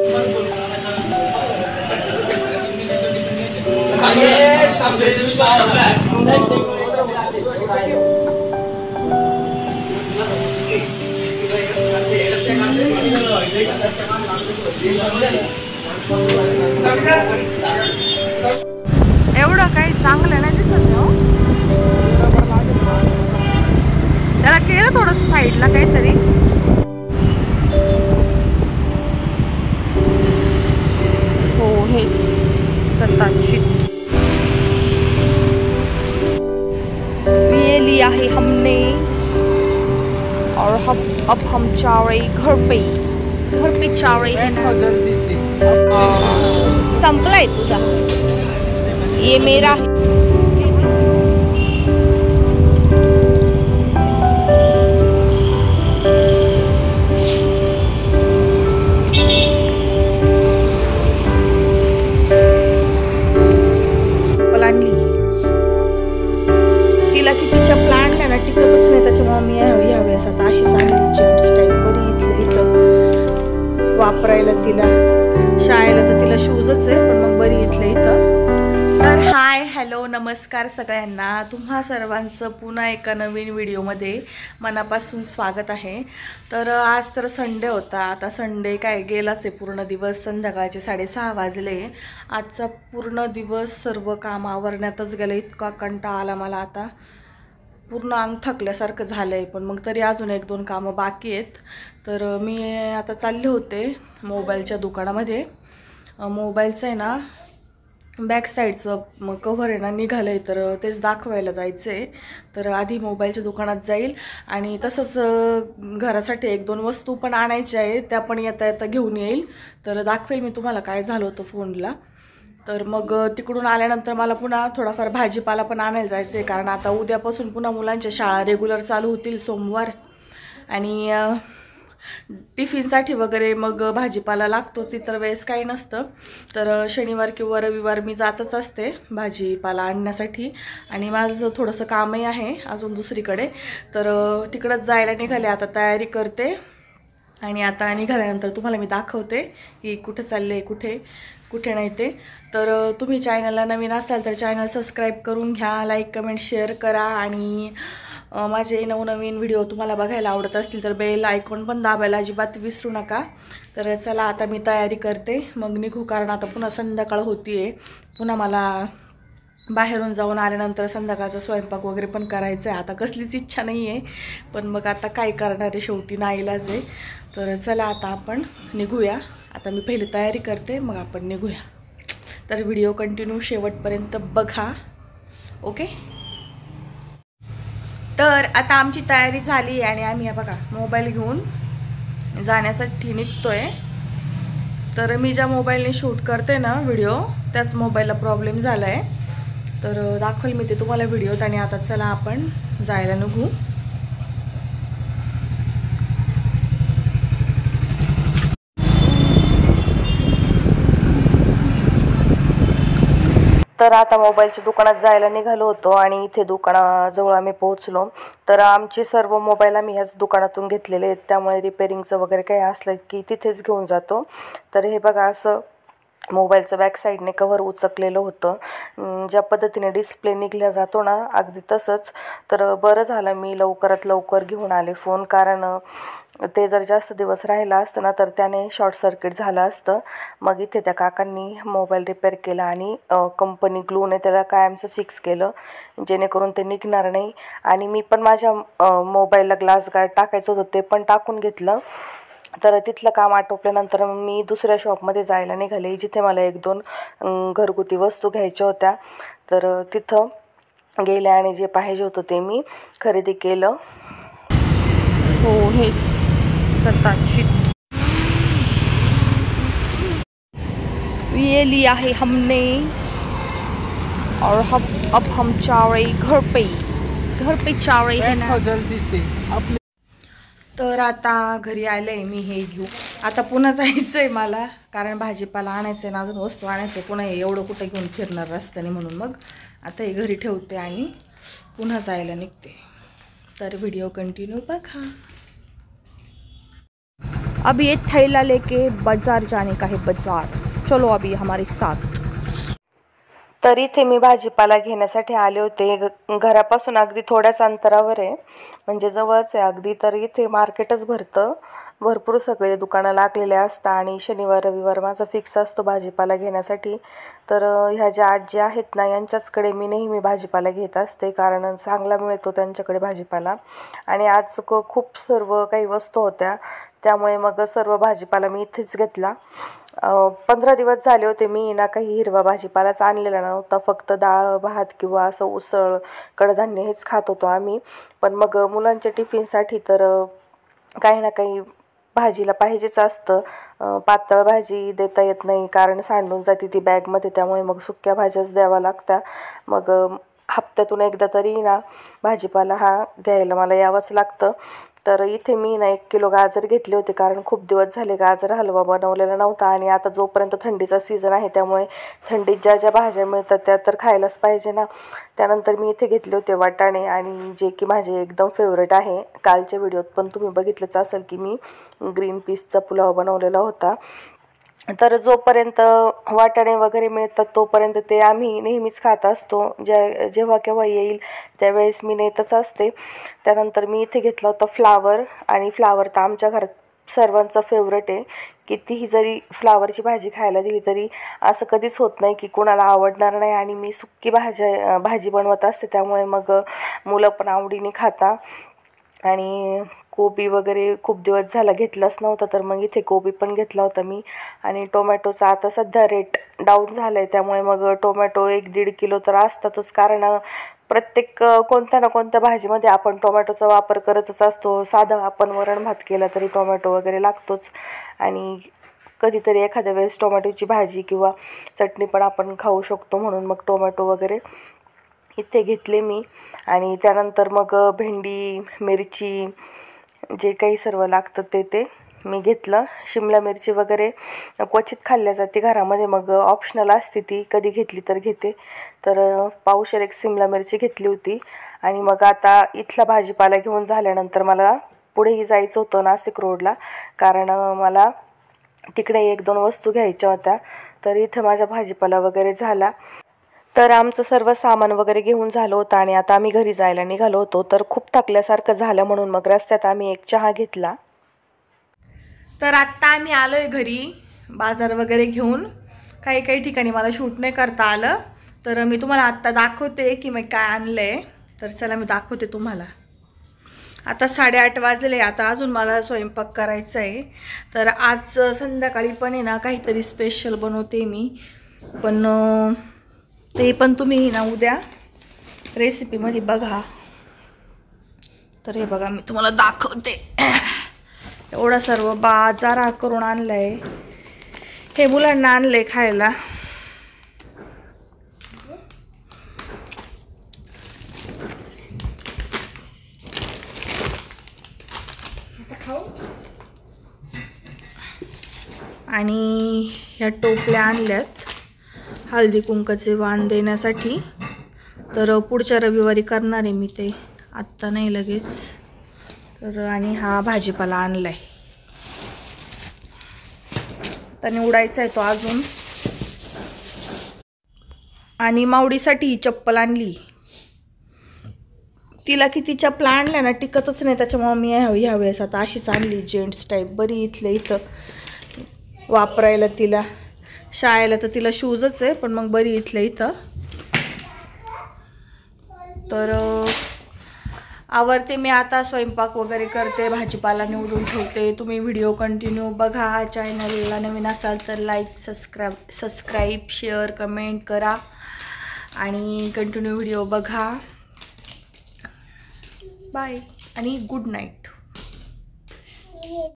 एवढं काही चांगलं नाही दिसत ना. त्याला केलं थोडं साईडला काहीतरी. हो हेच कदाचित ये लिया है हमने और अब हम जा रहे घर पे जा रहे हैं ना. जल्दी से संपलाय तुझा. ये मेरा है. तिला कितीच्या प्लॅन ना टिकतच नाही. त्याच्यामुळे मी यावेळेस आता अशी सांगली जेंट्स टाईप बरी इथलं इथं वापरायला. तिला शाळेला तर तिला शूजच आहे, पण मग बरी इथलं इथं. तर हाय हॅलो नमस्कार सगळ्यांना. तुम्हा सर्वांचं पुन्हा एका नवीन व्हिडिओमध्ये मनापासून स्वागत आहे. तर आज तर संडे होता. आता संडे काय गेलाच आहे पूर्ण दिवस. संध्याकाळचे 6:30 वाजले. आजचा पूर्ण दिवस सर्व काम आवरण्यातच गेलं. इतका कंटाळा आला मला. आता पूर्ण अंग थकल्यासारखं झालं आहे, पण मग तरी अजून 1-2 कामं बाकी आहेत. तर मी आता चालले होते मोबाईलच्या दुकानामध्ये. मोबाईलचं आहे ना बॅक साईडचं कव्हर आहे ना निघालं आहे, तर तेच दाखवायला जायचं आहे. तर आधी मोबाईलच्या दुकानात जाईल आणि तसंच घरासाठी 1-2 वस्तू पण आणायच्या आहे, त्या पण येता येता घेऊन येईल. तर दाखवेल मी तुम्हाला काय झालं होतं फोनला. तर मग तिकडून आल्यानंतर मला पुन्हा थोडाफार भाजीपाला पण आणायला जायचं आहे, कारण आता उद्यापासून पुन्हा मुलांच्या शाळा रेग्युलर चालू होतील सोमवार. आणि टिफिनसाठी वगैरे मग भाजीपाला लागतोच, इतर वेळेस काही नसतं. तर शनिवार किंवा रविवार मी जातच असते भाजीपाला आणण्यासाठी. आणि माझं थोडंसं कामही आहे अजून दुसरीकडे, तर तिकडंच जायला निघाले. आता तयारी करते आणि आता निघाल्यानंतर तुम्हाला मी दाखवते की कुठे चालले कुठे नाही ते. तर तुम्ही चॅनलला नवीन असाल तर चॅनल सबस्क्राईब करून घ्या, लाईक कमेंट शेअर करा. आणि माझे नवनवीन व्हिडिओ तुम्हाला बघायला आवडत असतील तर बेल आयकॉन पण दाबायला अजिबात विसरू नका. तर चला आता मी तयारी करते, मग निघू. कारण आता पुन्हा संध्याकाळ होती आहे. पुन्हा मला बाहेरून जाऊन आल्यानंतर संध्याकाळचा स्वयंपाक वगैरे पण करायचा आहे. आता कसलीच इच्छा नाही आहे, पण मग आता काय करणार आहे, शेवटी नाईलाज आहे. तर चला आता आपण निघूया. आता मी पहिली तयारी करते, मग आपण निघूया. तर व्हिडिओ कंटिन्यू शेवटपर्यंत बघा. ओके. तर आता आमची तयारी झाली आणि आम्ही बघा मोबाईल घेऊन जाण्यासाठी निघतोय. तर मी ज्या मोबाईलने शूट करते ना व्हिडिओ, त्याच मोबाईलला प्रॉब्लेम झाला आहे. तर दाखवेल मी ते तुम्हाला व्हिडिओत. आणि आता चला आपण जायला निघू. तर आता मोबाईलच्या दुकानात जायला निघालो होतो आणि इथे दुकानाजवळ आम्ही पोहोचलो. तर आमचे सर्व मोबाईल आम्ही ह्याच दुकानातून घेतलेले आहेत, त्यामुळे रिपेरिंगचं वगैरे काही असलं की तिथेच घेऊन जातो. तर हे बघा असं मोबाईलचं बॅक साईडने कव्हर उचकलेलं होतं. ज्या पद्धतीने डिस्प्ले निघला जातो ना अगदी तसंच. तर बरं झालं मी लवकरात लवकर घेऊन आले फोन, कारण ते जर जास्त दिवस राहिला असतं ना तर त्याने शॉर्ट सर्किट झालं असतं. मग इथे त्या काकांनी मोबाईल रिपेअर केला आणि कंपनी ग्लूने त्याला कायमचं फिक्स केलं, जेणेकरून ते निघणार नाही. आणि मी पण माझ्या मोबाईलला ग्लास गार्ड टाकायचं होतं, ते पण टाकून घेतलं. तर तिथलं काम आटोपल्यानंतर मी दुसऱ्या शॉपमध्ये जायला निघाले, जिथे मला 1-2 घरगुती वस्तू घ्यायच्या होत्या. तर तिथं गेले आणि जे पाहिजे होतं ते मी खरेदी केलं. हो हेच कदाचित ये लिया है हमने और अब हम जा रहे घर पे जा रहे हैं ना. जल्दी से. तर आता घरी आले मी हे घेऊ. आता पुन्हा जायचं आहे मला, कारण भाजीपाला आणायचं आहे ना, अजून वस्तू आणायचं आहे. पुन्हा एवढं कुठं घेऊन फिरणार रस्त्याने, म्हणून मग आता हे घरी ठेवते आणि पुन्हा जायला निघते. तर व्हिडिओ कंटिन्यू बघा. अभी ये थैला लेके बाजार जाने का है, बाजार। चलो अभी हमारे साथ। तर इथे मी भाजीपाला घेण्यासाठी आले होते। घरापासून अगदी थोड्याच अंतरावर आहे, म्हणजे जवळच आहे अगदी। तर इथे मार्केटच भरतं, भरपूर सगळे दुकानं लागलेले असतात आणि शनिवार रविवार माझा फिक्स असतो भाजीपाला घेण्यासाठी। तर ह्या ज्या आजी आहेत ना, यांच्याचकडे मी नेहमी भाजीपाला घेत असते, कारण चांगला मिळतो त्यांच्याकडे भाजीपाला। आणि आज खूप सर्व काही वस्तू होत्या, त्यामुळे मग सर्व भाजीपाला मी इथेच घेतला। 15 दिवस झाले होते मी ना काही हिरवा भाजीपालाच आणलेला नव्हता, फक्त डाळ भात किंवा असं उसळ कडधान्य हेच खात होतो आम्ही। पण मग मुलांच्या टिफिनसाठी तर काही ना काही भाजीला पाहिजेच असतं। पातळ भाजी देता येत नाही, कारण सांडून जाते ती बॅगमध्ये, त्यामुळे मग सुक्या भाज्याच द्यावा लागतात। मग हप्त्यातून एकदा तरी ना भाजीपाला हा घ्यायला मला यावंच लागतं। तर इथे मी ना 1 किलो गाजर घेतले होते, कारण खूप दिवस झाले गाजर हलवा बनवलेला नव्हता। आणि आता जोपर्यंत थंडीचा सीझन आहे, त्यामुळे थंडीत ज्या ज्या भाज्या मिळतात त्या तर खायलाच पाहिजे ना। त्यानंतर मी इथे घेतले होते वाटाणे, आणि जे की माझे एकदम फेवरेट आहे। कालच्या व्हिडिओत पण तुम्ही बघितलंच असेल की मी ग्रीन पीसचा पुलाव बनवलेला होता। तर जोपर्यंत वाटाणे वगैरे मिळतात तोपर्यंत ते आम्ही नेहमीच खात असतो, जेव्हा केव्हा येईल त्यावेळेस मी नेतच असते। त्यानंतर मी इथे घेतला होता फ्लावर, आणि फ्लावर तर आमच्या घरात सर्वांचा फेवरेट आहे। कितीही जरी फ्लावरची भाजी खायला दिली तरी असं कधीच होत नाही की कुणाला आवडणार नाही। आणि मी सुक्की भाजी बनवत असते, त्यामुळे मग मुलं पण आवडीने खाता। आणि कोबी वगैरे खूप दिवस झाला घेतलाच नव्हता, तर मग इथे कोबी पण घेतला होता मी। आणि टोमॅटोचा आता सध्या रेट डाऊन झाला आहे, त्यामुळे मग टोमॅटो 1-1.5 किलो तर असतातच, कारण प्रत्येक कोणत्या ना कोणत्या भाजीमध्ये आपण टोमॅटोचा वापर करतच असतो। साधं आपण वरण भात केला तरी टोमॅटो वगैरे लागतोच, आणि कधीतरी एखाद्या वेळेस टोमॅटोची भाजी किंवा चटणी पण आपण खाऊ शकतो, म्हणून मग टोमॅटो वगैरे इथे घेतले मी। आणि त्यानंतर मग भेंडी, मिरची, जे काही सर्व लागतं ते मी घेतलं। शिमला मिरची वगैरे क्वचित खाल्ल्या जाते घरामध्ये, मग ऑप्शनल असते ती, कधी घेतली तर घेते। तर पावशेर एक शिमला मिरची घेतली होती। आणि मग आता इथला भाजीपाला घेऊन झाल्यानंतर मला पुढेही जायचं होतं नाशिक रोडला, कारण मला तिकडे 1-2 वस्तू घ्यायच्या होत्या। तर इथं माझा भाजीपाला वगैरे झाला। तर आमचं सर्व सामान वगैरे घेऊन झालं होतं, आणि आता आम्ही घरी जायला निघालो होतो। तर खूप थकल्यासारखं झालं, म्हणून मग रस्त्यात आम्ही एक चहा घेतला। तर आत्ता आम्ही आलोय घरी बाजार वगैरे घेऊन। काही ठिकाणी मला शूट नाही करता आलं, तर मी तुम्हाला आत्ता दाखवते की मी काय आणलंय। तर चला मी दाखवते तुम्हाला। आता 8:30 वाजले, आता अजून मला स्वयंपाक करायचा आहे। तर आज संध्याकाळी पण आहे ना काहीतरी स्पेशल बनवते मी, पण ते पण तुम्ही ना उद्या रेसिपीमध्ये बघा। तर हे बघा मी तुम्हाला दाखवते, एवढा सर्व बाजार करून आणलाय। हे मुलांना आणलंय खायला। आणि ह्या टोपल्या आणल्यात हळदी कुंकाचे वाण देण्यासाठी। तर पुढच्या रविवारी करणार आहे मी ते, आत्ता नाही लगेच। तर आणि हा भाजीपाला आणलाय, तर निवडायचा आहे तो अजून। आणि मावडीसाठी चप्पल आणली, तिला किती चप्पला आणल्या ना टिकतच नाही, त्याच्यामुळे मी ह्या वेळेस आता अशीच आणली जेंट्स टाईप, बरी इथल्या इथं वापरायला तिला। शाळेला तर तिला शूजच आहे, पण मग बरी इथल्या इथं। तर आवरते मी आता, स्वयंपाक वगैरे करते, भाजीपाला निवडून ठेवते। तुम्ही व्हिडिओ कंटिन्यू बघा। चॅनलला नवीन असाल तर लाईक, सबस्क्राईब, शेअर, कमेंट करा, आणि कंटिन्यू व्हिडिओ बघा। बाय आणि गुड नाईट।